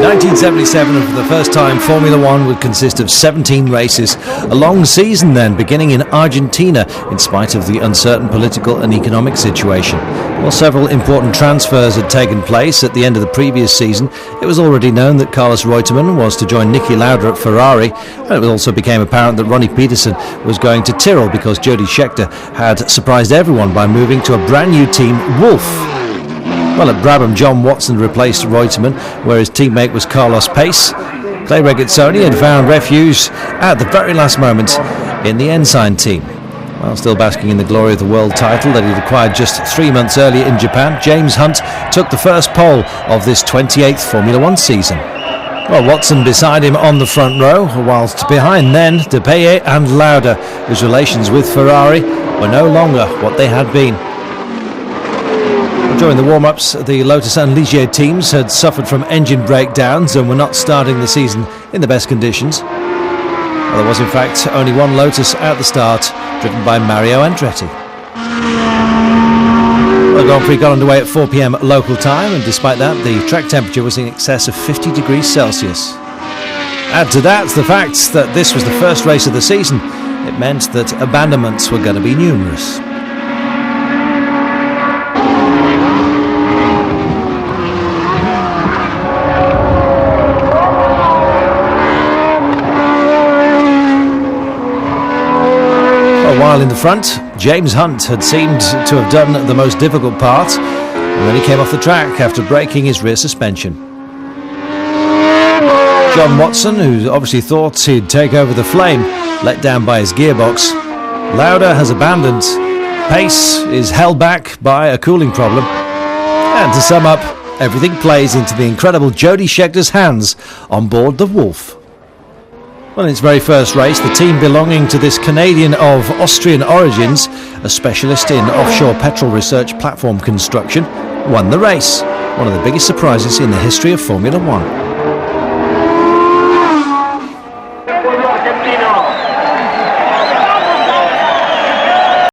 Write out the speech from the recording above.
1977, and for the first time, Formula One would consist of 17 races. A long season then, beginning in Argentina, in spite of the uncertain political and economic situation. While several important transfers had taken place at the end of the previous season, it was already known that Carlos Reutemann was to join Niki Lauda at Ferrari, and it also became apparent that Ronnie Peterson was going to Tyrrell because Jody Scheckter had surprised everyone by moving to a brand new team, Wolf. Well, at Brabham, John Watson replaced Reutemann, where his teammate was Carlos Pace. Clay Regazzoni had found refuge at the very last moment in the Ensign team. While still basking in the glory of the world title that he'd acquired just 3 months earlier in Japan, James Hunt took the first pole of this 28th Formula One season. Well, Watson beside him on the front row, whilst behind then De Peye and Lauda, whose relations with Ferrari were no longer what they had been. During the warm-ups, the Lotus and Ligier teams had suffered from engine breakdowns and were not starting the season in the best conditions. Well, there was in fact only one Lotus at the start, driven by Mario Andretti. The Grand Prix got underway at 4 p.m. local time, and despite that, the track temperature was in excess of 50 degrees Celsius. Add to that the fact that this was the first race of the season, it meant that abandonments were going to be numerous. While in the front, James Hunt had seemed to have done the most difficult part, and then he came off the track after breaking his rear suspension. John Watson, who obviously thought he'd take over the flame, let down by his gearbox. Lauda has abandoned. Pace is held back by a cooling problem. And to sum up, everything plays into the incredible Jody Scheckter's hands on board the Wolf. Well, in its very first race, the team belonging to this Canadian of Austrian origins, a specialist in offshore petrol research platform construction, won the race. One of the biggest surprises in the history of Formula One.